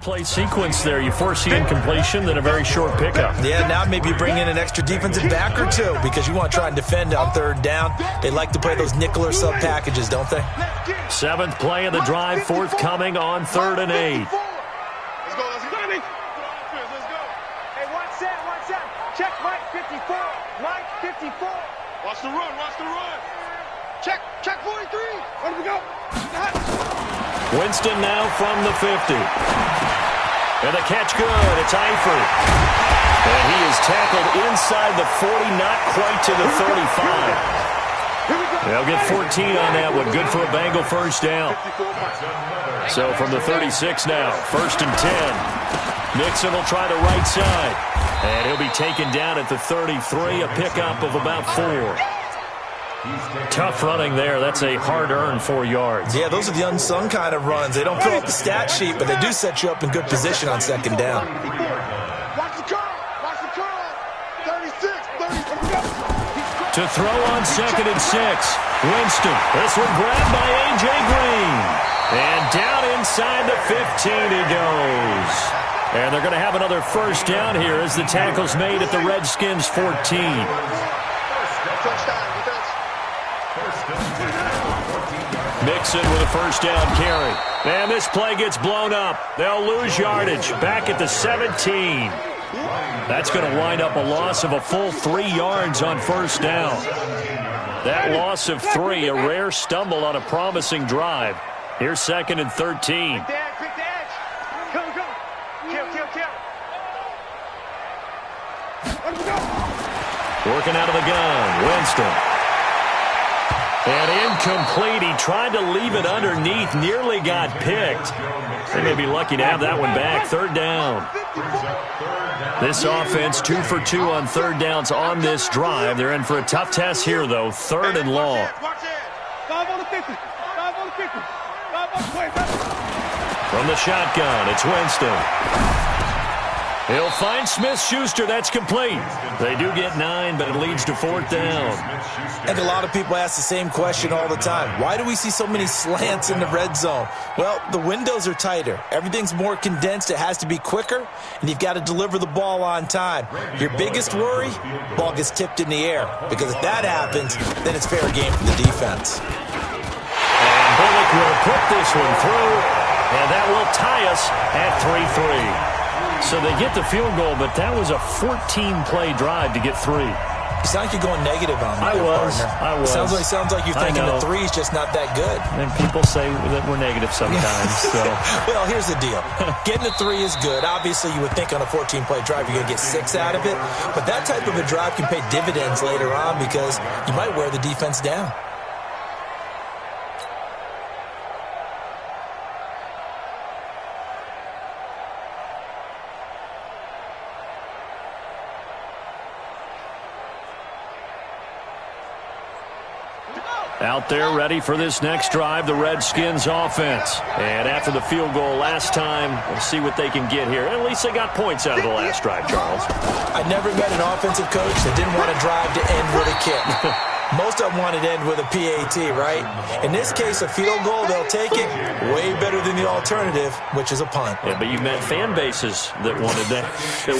Play sequence there. You force the incompletion, then a very short pickup. Yeah, now maybe you bring in an extra defensive back or two because you want to try and defend on third down. They like to play those nickel or sub packages, don't they? Seventh play of the drive, forthcoming on 3rd and 8. Let's go, let's go. Let's go. Hey, watch that. Check Mike 54. Mike 54. Watch the run. Check 43. Where do we go? Winston now from the 50. And the catch good. It's Eifert. And he is tackled inside the 40, not quite to the 35. They'll get 14 on that one. Good for a Bengal first down. So from the 36 now, 1st and 10. Mixon will try the right side. And he'll be taken down at the 33, a pickup of about 4. Tough running there. That's a hard-earned 4 yards. Yeah, those are the unsung kind of runs. They don't fill up the stat sheet, but they do set you up in good position on 2nd down. Watch the curl. 36, 30. To throw on 2nd and 6. Winston. This one grabbed by A.J. Green. And down inside the 15 he goes. And they're going to have another first down here as the tackle's made at the Redskins 14. Mixon with a first down carry. And this play gets blown up. They'll lose yardage. Back at the 17. That's going to wind up a loss of a full 3 yards on first down. That loss of 3, a rare stumble on a promising drive. Here's 2nd and 13. Quick the edge. Go. Kill. Working out of the gun. Winston. And incomplete. He tried to leave it underneath. Nearly got picked. They may be lucky to have that one back. 3rd down. This offense 2 for 2 on 3rd downs on this drive. They're in for a tough test here, though. 3rd and long. 5 on the 50. 5 on the 50. 5 on the 20. From the shotgun, it's Winston. He'll find Smith-Schuster. That's complete. They do get 9, but it leads to 4th down. And a lot of people ask the same question all the time. Why do we see so many slants in the red zone? Well, the windows are tighter. Everything's more condensed. It has to be quicker, and you've got to deliver the ball on time. Your biggest worry, ball gets tipped in the air. Because if that happens, then it's fair game for the defense. And Bullock will put this one through, and that will tie us at 3-3. So they get the field goal, but that was a 14-play drive to get 3. You sound like you're going negative on me. I was. Sounds like you're thinking the 3 is just not that good. And people say that we're negative sometimes. So. Well, here's the deal. Getting the 3 is good. Obviously, you would think on a 14-play drive you're going to get 6 out of it. But that type of a drive can pay dividends later on because you might wear the defense down. Out there ready for this next drive, the Redskins offense. And after the field goal last time, we'll see what they can get here. At least they got points out of the last drive, Charles. I never met an offensive coach that didn't want a drive to end with a kick. Most of them wanted to end with a PAT, right? In this case, a field goal, they'll take it way better than the alternative, which is a punt. Yeah, but you met fan bases that wanted that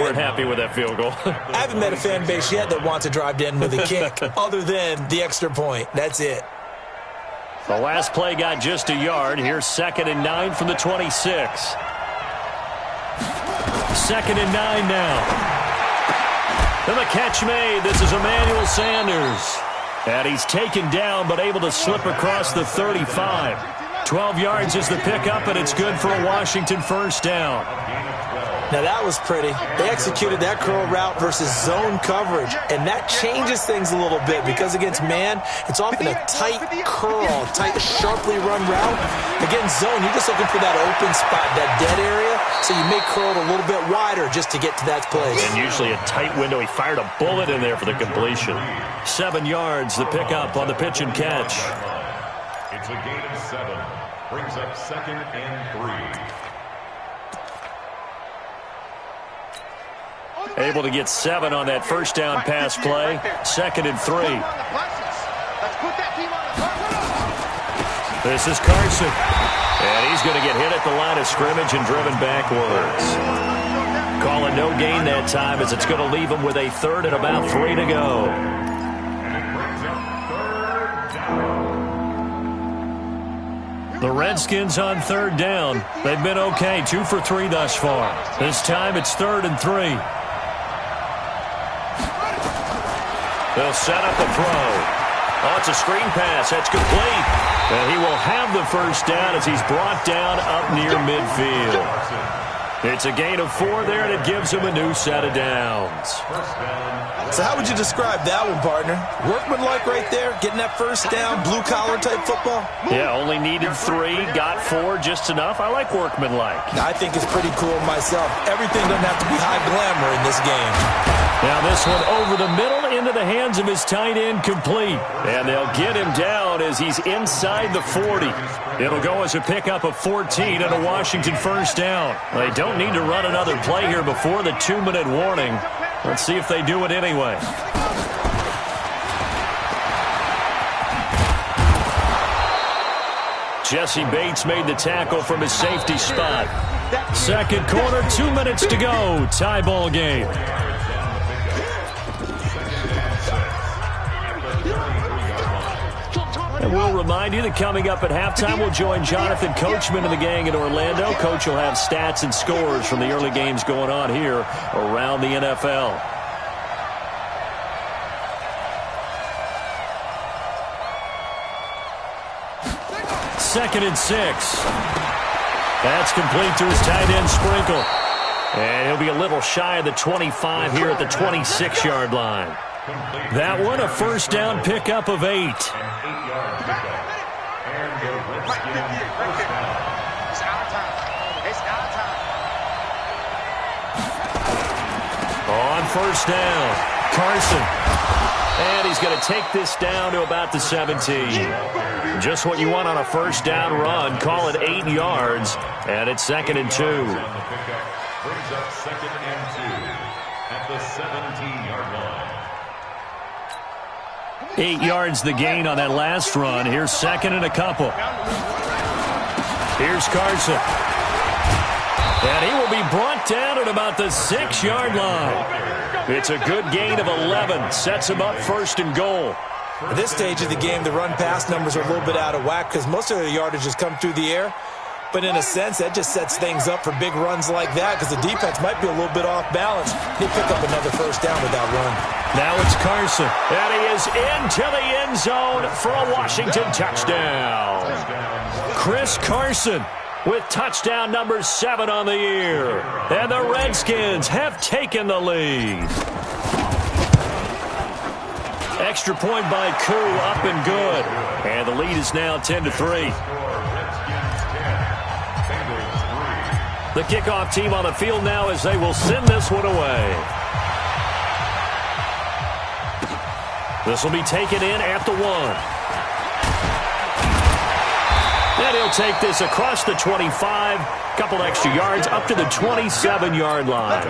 weren't happy with that field goal. I haven't met a fan base yet that wants a drive to end with a kick, other than the extra point. That's it. The last play got just a yard. Here's 2nd and 9 from the 26. 2nd and 9 now. And the catch made. This is Emmanuel Sanders. And he's taken down, but able to slip across the 35. 12 yards is the pickup, and it's good for a Washington first down. Now, that was pretty. They executed that curl route versus zone coverage, and that changes things a little bit because against man, it's often a tight curl, tight, sharply run route. Against zone, you're just looking for that open spot, that dead area, so you may curl it a little bit wider just to get to that place. And usually a tight window. He fired a bullet in there for the completion. 7 yards, the pickup on the pitch and catch. It's a gain of 7. Brings up 2nd and 3. Able to get 7 on that first down pass play. 2nd and 3. This is Carson. And he's he's going to get hit at the line of scrimmage and driven backwards. Calling no gain that time as it's going to leave him with a third and about 3 to go. The Redskins on third down. They've been okay, 2 for 3 thus far. This time it's 3rd and 3. They'll set up a throw. Oh, it's a screen pass. That's complete. And he will have the first down as he's brought down up near midfield. It's a gain of 4 there, and it gives him a new set of downs. So how would you describe that one, partner? Workmanlike right there, getting that first down, blue-collar type football? Yeah, only needed 3, got 4, just enough. I like workmanlike. I think it's pretty cool myself. Everything doesn't have to be high glamour in this game. Now this one over the middle into the hands of his tight end, complete. And they'll get him down as he's inside the 40. It'll go as a pickup of 14 and a Washington first down. They don't need to run another play here before the 2-minute warning. Let's see if they do it anyway. Jesse Bates made the tackle from his safety spot. Second quarter, 2 minutes to go. Tie ball game. And we'll remind you that coming up at halftime, we'll join Jonathan Coachman and the gang in Orlando. Coach will have stats and scores from the early games going on here around the NFL. Second and 6. That's complete to his tight end, Sprinkle. And he'll be a little shy of the 25 here at the 26-yard line. That one, a first down pickup of 8. On first down, Carson. And he's going to take this down to about the 17. Just what you want on a first down run. Call it 8 yards. And it's 2nd and 2. Brings up 2nd and 2 at the 17-yard line. 8 yards the gain on that last run. Here's 2nd and a couple. Here's Carson. And he will be brought down at about the 6-yard line. It's a good gain of 11. Sets him up 1st and goal. At this stage of the game, the run-pass numbers are a little bit out of whack because most of the yardage has come through the air. But in a sense, that just sets things up for big runs like that because the defense might be a little bit off balance. He'll pick up another first down with that run. Now it's Carson. And he is into the end zone for a Washington touchdown. Chris Carson with touchdown number 7 on the year. And the Redskins have taken the lead. Extra point by Koo, up and good. And the lead is now 10-3. The kickoff team on the field now as they will send this one away. This will be taken in at the 1. And he'll take this across the 25. Couple extra yards up to the 27-yard line.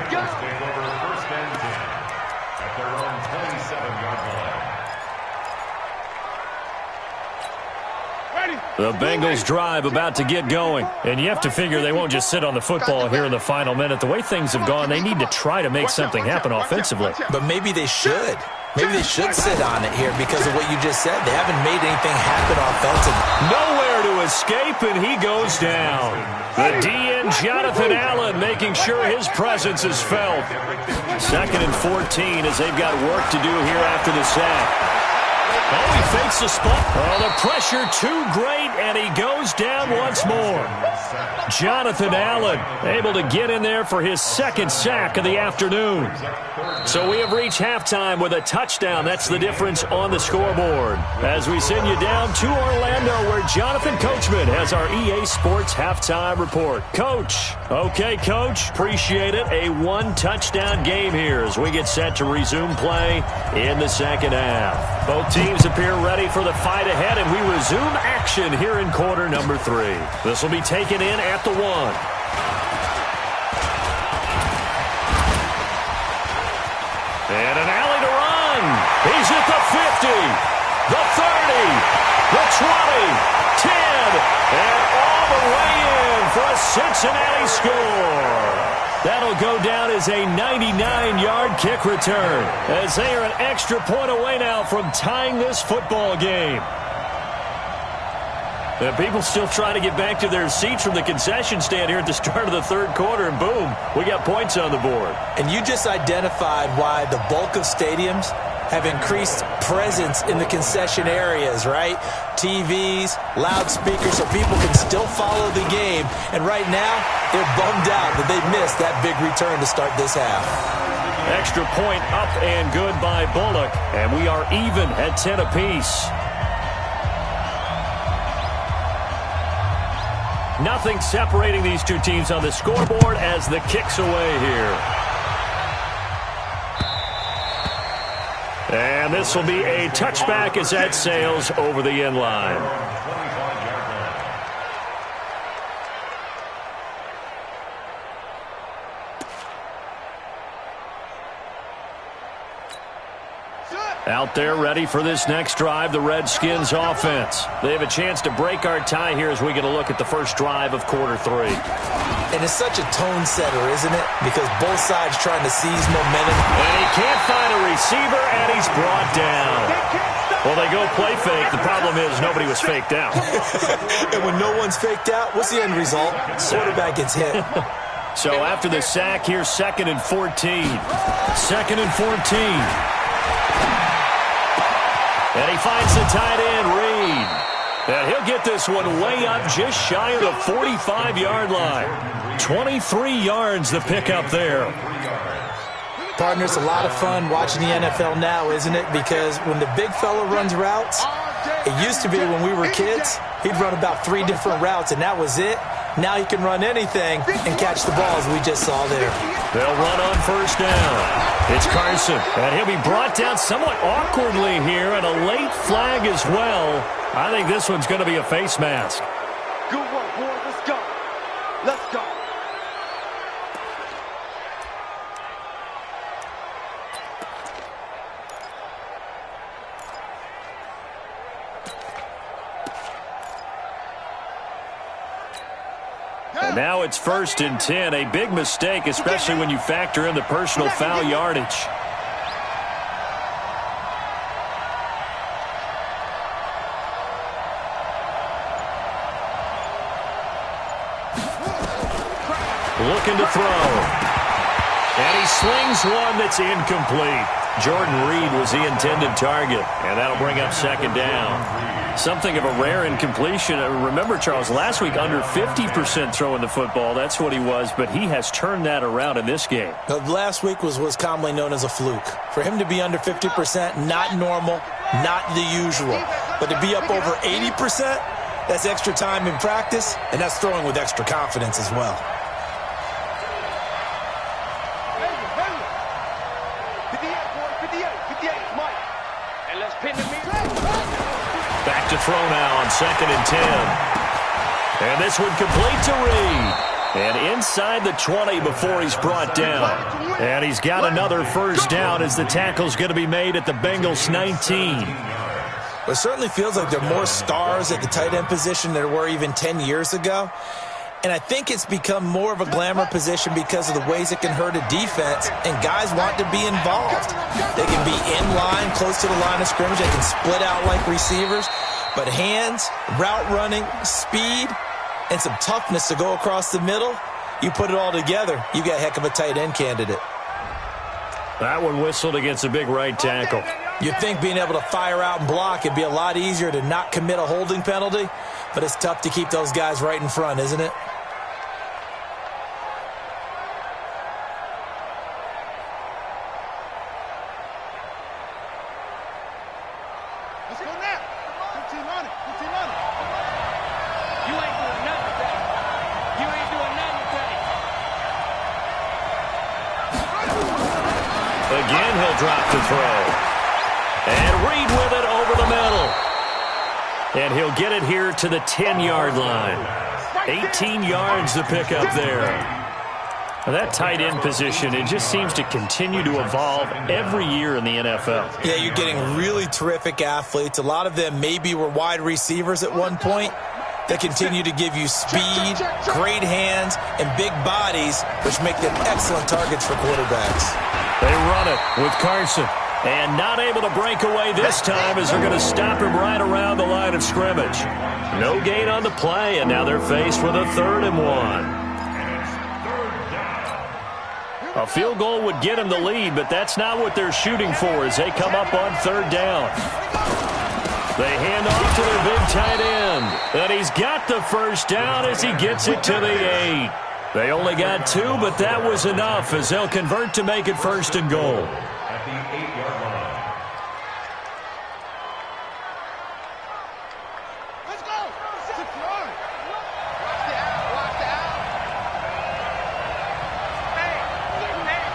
The Bengals drive about to get going. And you have to figure they won't just sit on the football here in the final minute. The way things have gone, they need to try to make something happen offensively. But maybe they should. Maybe they should sit on it here because of what you just said. They haven't made anything happen offensively. Nowhere to escape, and he goes down. The DN, Jonathan Allen, making sure his presence is felt. 2nd and 14 as they've got work to do here after the sack. Oh, he fakes the spot. Oh, the pressure too great, and he goes down once more. Jonathan Allen able to get in there for his 2nd sack of the afternoon. So we have reached halftime with a touchdown. That's the difference on the scoreboard. As we send you down to Orlando where Jonathan Coachman has our EA Sports halftime report. Coach. Okay, Coach. Appreciate it. A 1-touchdown game here as we get set to resume play in the 2nd half. Both teams appear ready for the fight ahead, and we resume action here in quarter number 3. This will be taken in at the 1. And an alley to run. He's at the 50, the 30, the 20, 10, and all the way in. for a Cincinnati score. That'll go down as a 99-yard kick return, as they are an extra point away now from tying this football game. And people still trying to get back to their seats from the concession stand here at the start of the third quarter, and boom, we got points on the board. And you just identified why the bulk of stadiums have increased presence in the concession areas, right? TVs, loudspeakers, so people can still follow the game. And right now, they're bummed out that they missed that big return to start this half. Extra point up and good by Bullock, and we are even at 10 apiece. Nothing separating these two teams on the scoreboard as the kick's away here. And this will be a touchback as that sails over the end line. Out there ready for this next drive, the Redskins offense. They have a chance to break our tie here as we get a look at the first drive of quarter 3. And it's such a tone setter, isn't it? Because both sides trying to seize momentum. And he can't find a receiver, and he's brought down. Well, they go play fake. The problem is nobody was faked out. And when no one's faked out, what's the end result? Quarterback gets hit. So after the sack, here's 2nd and 14. 2nd and 14. And he finds the tight end, Reed. And he'll get this one way up just shy of the 45-yard line. 23 yards the pickup there. Partner, it's a lot of fun watching the NFL now, isn't it? Because when the big fella runs routes, it used to be when we were kids, he'd run about 3 different routes, and that was it. Now he can run anything and catch the balls we just saw there. They'll run on first down. It's Carson, and he'll be brought down somewhat awkwardly here, and a late flag as well. I think this one's going to be a face mask. Good work, boys. Let's go. Let's go. And now it's 1st and 10, a big mistake, especially when you factor in the personal foul yardage. Looking to throw. And he slings one that's incomplete. Jordan Reed was the intended target, and that'll bring up 2nd down. Something of a rare incompletion. Remember, Charles, last week under 50% throwing the football. That's what he was, but he has turned that around in this game. Last week was commonly known as a fluke. For him to be under 50%, not normal, not the usual. But to be up over 80%, that's extra time in practice, and that's throwing with extra confidence as well. 58, Mike. And let's pin the meter. Back to throw now on 2nd and 10. And this one complete to Reed. And inside the 20 before he's brought down. And he's got another first down as the tackle's going to be made at the Bengals 19. It certainly feels like there are more stars at the tight end position than there were even 10 years ago. And I think it's become more of a glamour position because of the ways it can hurt a defense, and guys want to be involved. They can be in line, close to the line of scrimmage. They can split out like receivers. But hands, route running, speed, and some toughness to go across the middle, you put it all together, you got a heck of a tight end candidate. That one whistled against a big right tackle. You'd think being able to fire out and block it'd be a lot easier to not commit a holding penalty, but it's tough to keep those guys right in front, isn't it? Let's go now. 15 on it. 15 on it. You ain't doing nothing today. You ain't doing nothing today. Again, he'll drop the throw. And Reed with it over the middle. And he'll get it here to the 10-yard line. 18 yards to pick up there. Now that tight end position, it just seems to continue to evolve every year in the NFL. Yeah, you're getting really terrific athletes. A lot of them maybe were wide receivers at one point. They continue to give you speed, great hands, and big bodies, which make them excellent targets for quarterbacks. They run it with Carson. And not able to break away this time as they're going to stop him right around the line of scrimmage. No gain on the play, and now they're faced with a 3rd and 1. A field goal would get them the lead, but that's not what they're shooting for as they come up on 3rd down. They hand off to their big tight end, and he's got the first down as he gets it to the 8. They only got 2, but that was enough as they'll convert to make it 1st and goal. At the 8-yard line. Let's go. 6 yards. Watch the out. Watch the out. Hey,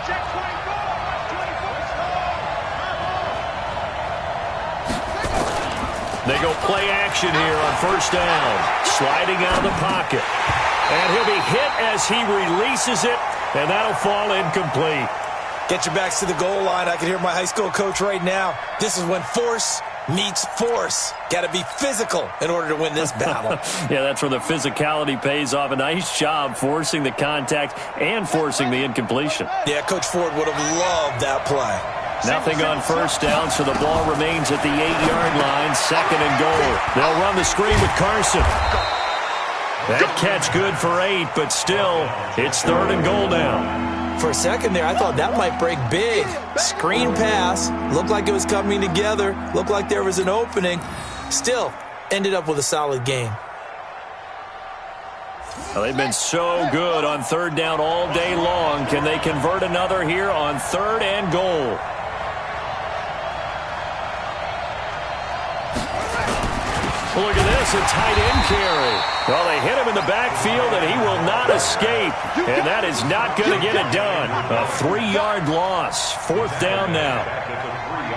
check 24. Watch 24. They go play action here on 1st down. Sliding out of the pocket. And he'll be hit as he releases it, and that'll fall incomplete. Get your backs to the goal line. I can hear my high school coach right now. This is when force meets force. Got to be physical in order to win this battle. Yeah, that's where the physicality pays off. A nice job forcing the contact and forcing the incompletion. Yeah, Coach Ford would have loved that play. Nothing on 1st down, so the ball remains at the 8-yard line, 2nd and goal. They'll run the screen with Carson. That catch good for 8, but still, it's 3rd and goal now. For a second there, I thought that might break big. Screen pass. Looked like it was coming together. Looked like there was an opening. Still, ended up with a solid game. Well, they've been so good on 3rd down all day long. Can they convert another here on 3rd and goal? Well, look at this, a tight end carry. Well, they hit him in the backfield, and he will not escape. And that is not going to get it done. A 3-yard loss. 4th down now.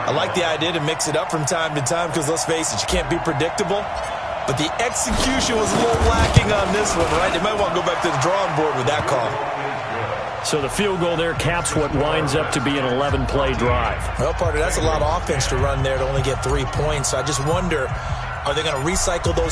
I like the idea to mix it up from time to time because, let's face it, you can't be predictable. But the execution was a little lacking on this one, right? They might want to go back to the drawing board with that call. So the field goal there caps what winds up to be an 11-play drive. Well, partner, that's a lot of offense to run there to only get 3 points. So I just wonder, are they going to recycle those